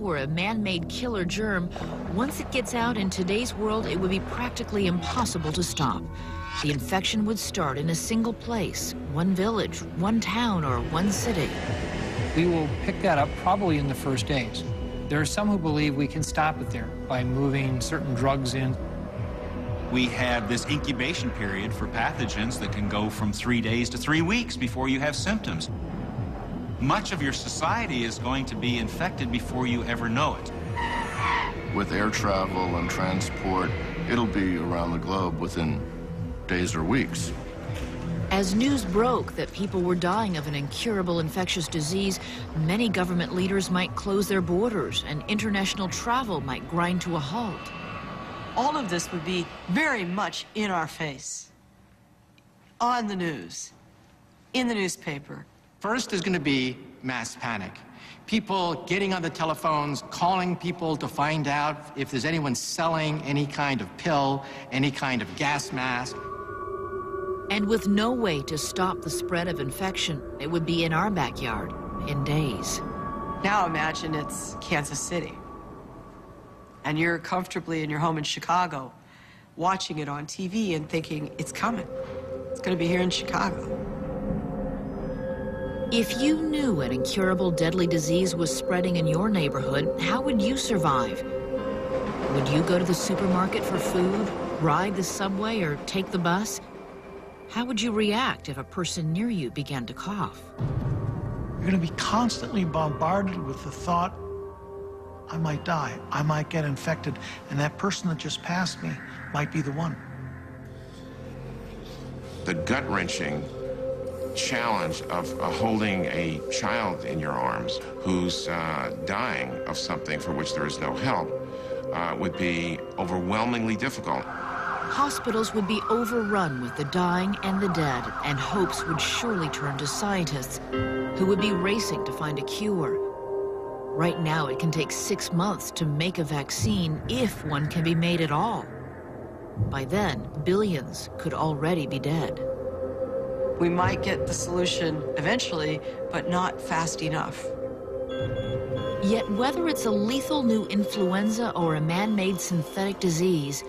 or a man-made killer germ, once it gets out in today's world, it would be practically impossible to stop. The infection would start in a single place, one village, one town, or one city. We will pick that up probably in the first days. There are some who believe we can stop it there by moving certain drugs in. We have this incubation period for pathogens that can go from 3 days to 3 weeks before you have symptoms. Much of your society is going to be infected before you ever know it. With air travel and transport, it'll be around the globe within days or weeks. As news broke that people were dying of an incurable infectious disease, many government leaders might close their borders and international travel might grind to a halt. All of this would be very much in our face, on the news, in the newspaper. First, there's going to be mass panic. People getting on the telephones, calling people to find out if there's anyone selling any kind of pill, any kind of gas mask. And with no way to stop the spread of infection, it would be in our backyard in days. Now imagine it's Kansas City, and you're comfortably in your home in Chicago, watching it on TV and thinking, it's coming. It's going to be here in Chicago. If you knew an incurable deadly disease was spreading in your neighborhood, how would you survive? Would you go to the supermarket for food, ride the subway, or take the bus? How would you react if a person near you began to cough? You're going to be constantly bombarded with the thought, I might die, I might get infected, and that person that just passed me might be the one. The gut-wrenching challenge of holding a child in your arms who's dying of something for which there is no help would be overwhelmingly difficult. Hospitals would be overrun with the dying and the dead, and hopes would surely turn to scientists who would be racing to find a cure. Right now, it can take 6 months to make a vaccine, if one can be made at all. By then, billions could already be dead. We might get the solution eventually, but not fast enough. Yet whether it's a lethal new influenza or a man-made synthetic disease,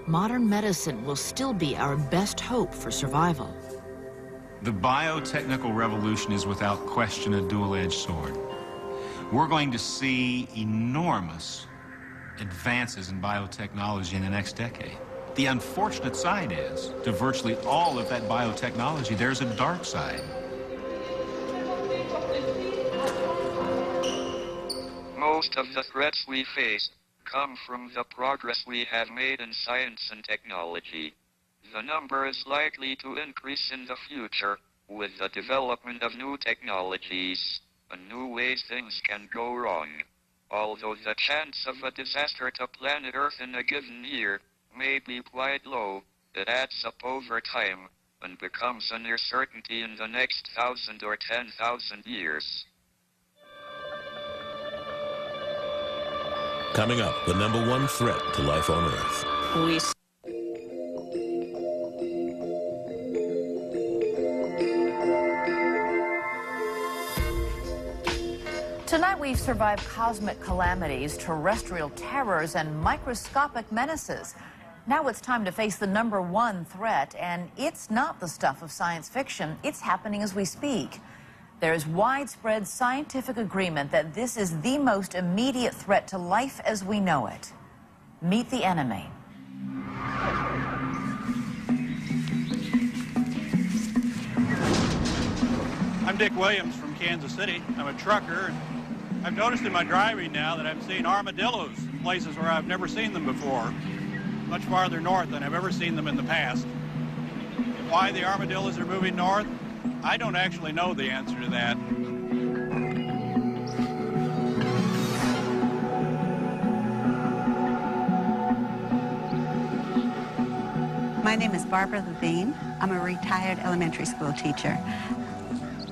modern medicine will still be our best hope for survival. The biotechnical revolution is without question a dual-edged sword. We're going to see enormous advances in biotechnology in the next decade. The unfortunate side is, to virtually all of that biotechnology, there's a dark side. Most of the threats we face come from the progress we have made in science and technology. The number is likely to increase in the future with the development of new technologies and new ways things can go wrong. Although the chance of a disaster to planet Earth in a given year may be quite low, it adds up over time and becomes a near certainty in the next 1,000 or 10,000 years. Coming up, the #1 threat to life on Earth. Tonight we've survived cosmic calamities, terrestrial terrors, and microscopic menaces. Now it's time to face the #1 threat, and it's not the stuff of science fiction. It's happening as we speak. There's widespread scientific agreement that this is the most immediate threat to life as we know it. Meet the enemy. I'm Dick Williams from Kansas City. I'm a trucker. I've noticed in my driving now that I'm seeing armadillos in places where I've never seen them before, much farther north than I've ever seen them in the past. Why the armadillos are moving north? I don't actually know the answer to that. My name is Barbara Levine. I'm a retired elementary school teacher.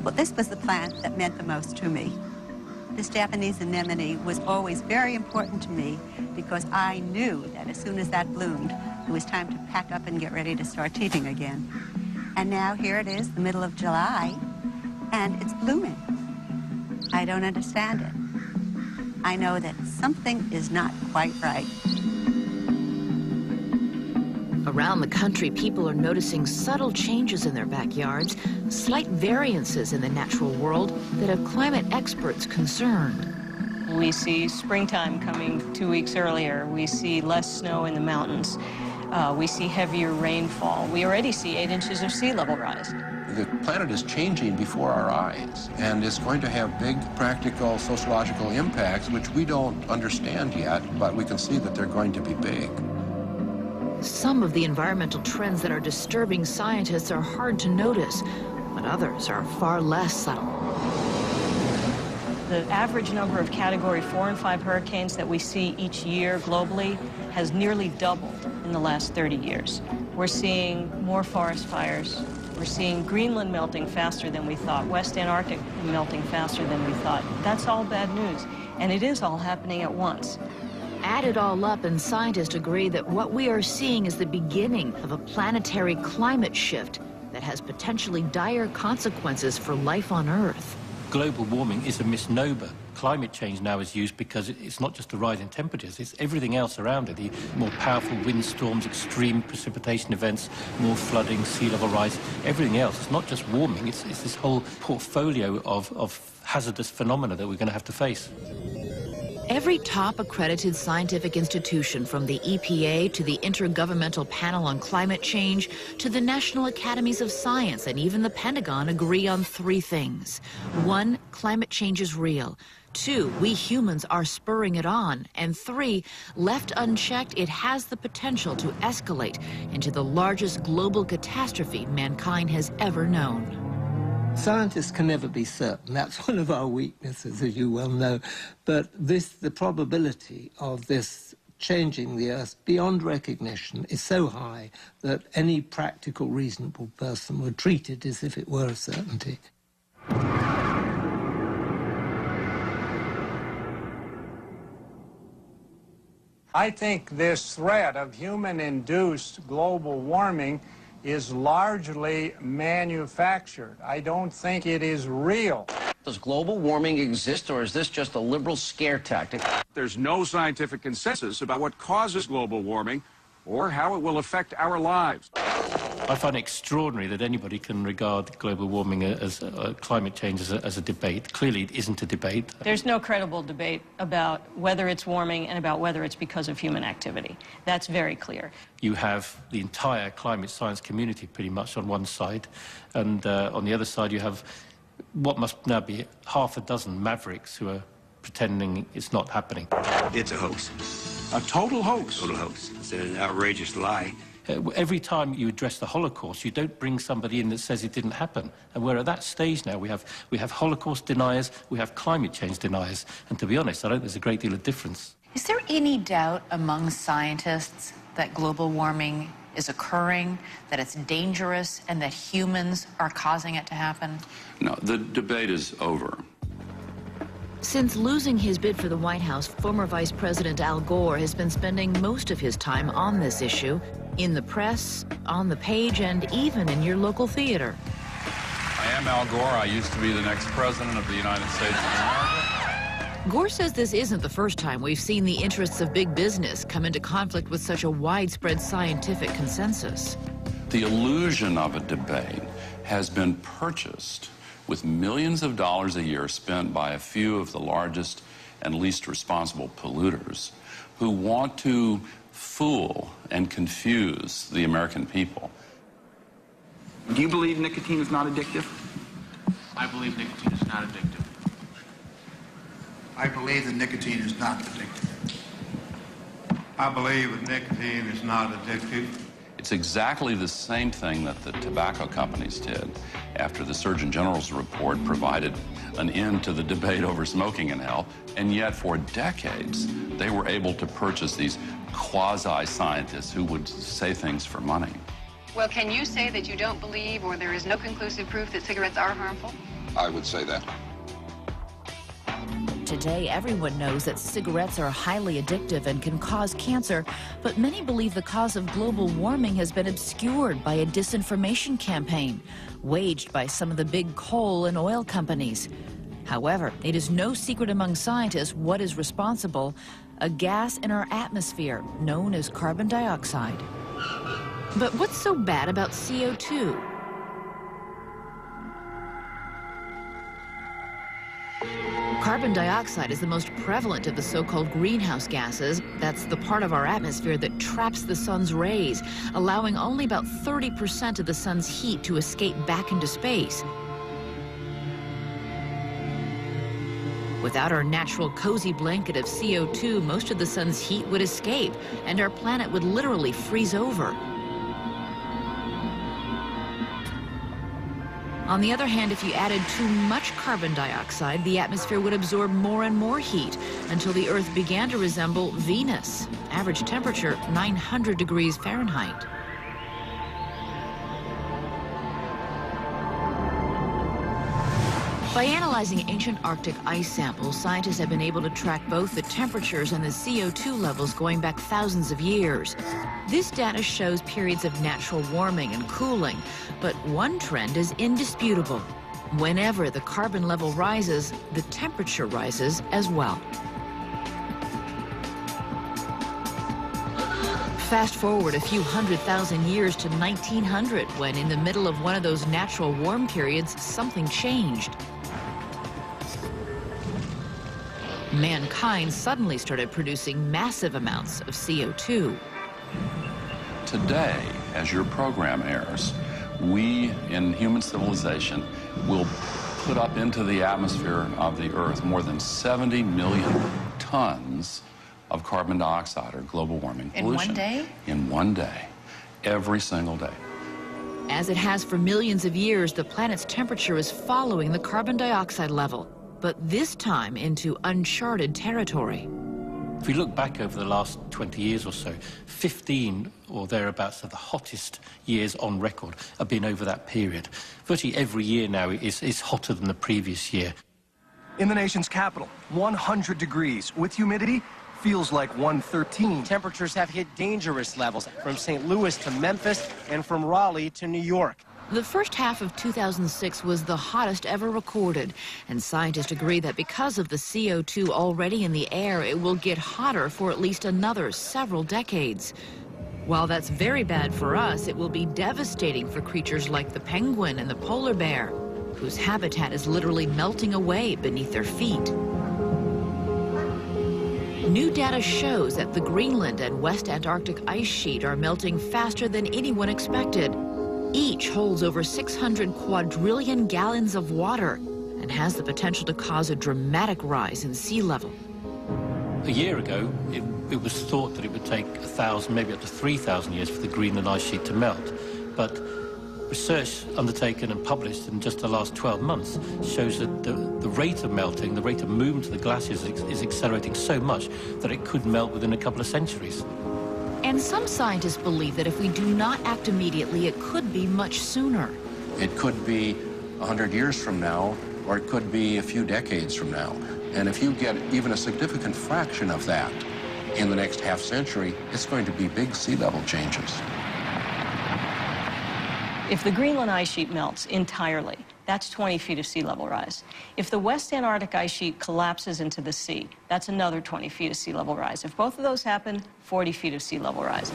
Well, this was the plant that meant the most to me. This Japanese anemone was always very important to me because I knew that as soon as that bloomed, it was time to pack up and get ready to start teaching again. And now here it is, the middle of July, and it's blooming. I don't understand it. I know that something is not quite right. Around the country, people are noticing subtle changes in their backyards, slight variances in the natural world that have climate experts concerned. We see springtime coming 2 weeks earlier. We see less snow in the mountains. We see heavier rainfall. We already see 8 inches of sea level rise. The planet is changing before our eyes, and it's going to have big practical sociological impacts, which we don't understand yet, but we can see that they're going to be big. Some of the environmental trends that are disturbing scientists are hard to notice, but others are far less subtle. The average number of Category 4 and 5 hurricanes that we see each year globally has nearly doubled in the last 30 years. We're seeing more forest fires. We're seeing Greenland melting faster than we thought, West Antarctic melting faster than we thought. That's all bad news, and it is all happening at once. Add it all up, and scientists agree that what we are seeing is the beginning of a planetary climate shift that has potentially dire consequences for life on Earth. Global warming is a misnomer. Climate change now is used because it's not just the rise in temperatures, it's everything else around it. The more powerful windstorms, extreme precipitation events, more flooding, sea level rise, everything else. It's not just warming, it's this whole portfolio of hazardous phenomena that we're going to have to face. Every top accredited scientific institution, from the EPA to the Intergovernmental Panel on Climate Change to the National Academies of Science and even the Pentagon, agree on 3 things. 1, climate change is real. 2, we humans are spurring it on. And 3, left unchecked, it has the potential to escalate into the largest global catastrophe mankind has ever known. Scientists can never be certain. That's one of our weaknesses, as you well know. But the probability of this changing the Earth beyond recognition is so high that any practical, reasonable person would treat it as if it were a certainty. I think this threat of human-induced global warming is largely manufactured. I don't think it is real. Does global warming exist, or is this just a liberal scare tactic? There's no scientific consensus about what causes global warming or how it will affect our lives. I find it extraordinary that anybody can regard global warming as climate change as a debate. Clearly, it isn't a debate. There's no credible debate about whether it's warming and about whether it's because of human activity. That's very clear. You have the entire climate science community pretty much on one side, and on the other side you have what must now be half a dozen mavericks who are pretending it's not happening. It's a hoax. A total hoax. Total hoax. It's an outrageous lie. Every time you address the Holocaust, you don't bring somebody in that says it didn't happen. And we're at that stage now. We have Holocaust deniers, we have climate change deniers. And to be honest, I don't think there's a great deal of difference. Is there any doubt among scientists that global warming is occurring, that it's dangerous, and that humans are causing it to happen? No, the debate is over. Since losing his bid for the White House, former Vice President Al Gore has been spending most of his time on this issue, in the press, on the page, and even in your local theater. I am Al Gore. I used to be the next president of the United States of America. Gore says this isn't the first time we've seen the interests of big business come into conflict with such a widespread scientific consensus. The illusion of a debate has been purchased with millions of dollars a year spent by a few of the largest and least responsible polluters who want to fool and confuse the American people. Do you believe nicotine is not addictive? I believe nicotine is not addictive. I believe that nicotine is not addictive. I believe that nicotine is not addictive. It's exactly the same thing that the tobacco companies did after the Surgeon General's report provided an end to the debate over smoking in hell, and yet for decades they were able to purchase these quasi-scientists who would say things for money. Well, can you say that you don't believe, or there is no conclusive proof that cigarettes are harmful? I would say that. Today, everyone knows that cigarettes are highly addictive and can cause cancer, but many believe the cause of global warming has been obscured by a disinformation campaign waged by some of the big coal and oil companies. However, it is no secret among scientists what is responsible: a gas in our atmosphere known as carbon dioxide. But what's so bad about CO2? Carbon dioxide is the most prevalent of the so-called greenhouse gases. That's the part of our atmosphere that traps the sun's rays, allowing only about 30% of the sun's heat to escape back into space. Without our natural cozy blanket of CO2, most of the sun's heat would escape, and our planet would literally freeze over. On the other hand, if you added too much carbon dioxide, the atmosphere would absorb more and more heat until the Earth began to resemble Venus. Average temperature, 900 degrees Fahrenheit. By analyzing ancient Arctic ice samples, scientists have been able to track both the temperatures and the CO2 levels going back thousands of years. This data shows periods of natural warming and cooling, but one trend is indisputable. Whenever the carbon level rises, the temperature rises as well. Fast forward a few 100,000 years to 1900, when in the middle of one of those natural warm periods, something changed. Mankind suddenly started producing massive amounts of CO2. Today, as your program airs, we in human civilization will put up into the atmosphere of the Earth more than 70 million tons of carbon dioxide, or global warming pollution. In one day? In one day. Every single day. As it has for millions of years, the planet's temperature is following the carbon dioxide level, but this time into uncharted territory. If we look back over the last 20 years or so, 15 or thereabouts of the hottest years on record have been over that period. Virtually every year now is hotter than the previous year. In the nation's capital, 100 degrees with humidity feels like 113. Temperatures have hit dangerous levels from St. Louis to Memphis and from Raleigh to New York. The first half of 2006 was the hottest ever recorded, and scientists agree that because of the CO2 already in the air, it will get hotter for at least another several decades. While that's very bad for us, it will be devastating for creatures like the penguin and the polar bear, whose habitat is literally melting away beneath their feet. New data shows that the Greenland and West Antarctic ice sheet are melting faster than anyone expected. Each holds over 600 quadrillion gallons of water and has the potential to cause a dramatic rise in sea level. A year ago, it was thought that it would take 1,000, maybe up to 3,000 years for the Greenland ice sheet to melt. But research undertaken and published in just the last 12 months shows that the rate of melting, the rate of movement of the glaciers is accelerating so much that it could melt within a couple of centuries. And some scientists believe that if we do not act immediately, it could be much sooner. It could be 100 years from now, or it could be a few decades from now. And if you get even a significant fraction of that in the next half century, it's going to be big sea level changes. If the Greenland ice sheet melts entirely, that's 20 feet of sea level rise. If the West Antarctic ice sheet collapses into the sea, that's another 20 feet of sea level rise. If both of those happen, 40 feet of sea level rise.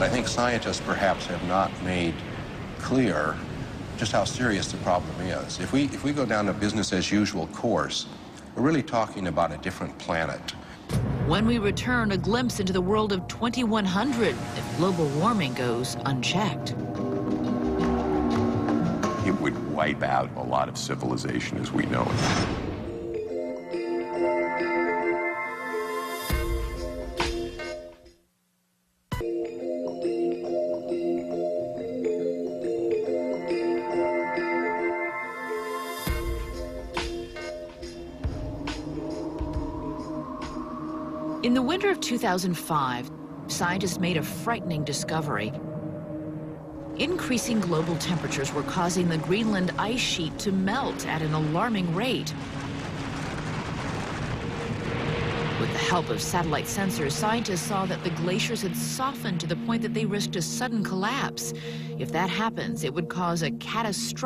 I think scientists perhaps have not made clear just how serious the problem is. If we go down a business as usual course, we're really talking about a different planet. When we return, a glimpse into the world of 2100 if global warming goes unchecked. It would wipe out a lot of civilization as we know it. In the winter of 2005, scientists made a frightening discovery. Increasing global temperatures were causing the Greenland ice sheet to melt at an alarming rate. With the help of satellite sensors, scientists saw that the glaciers had softened to the point that they risked a sudden collapse. If that happens, it would cause a catastrophic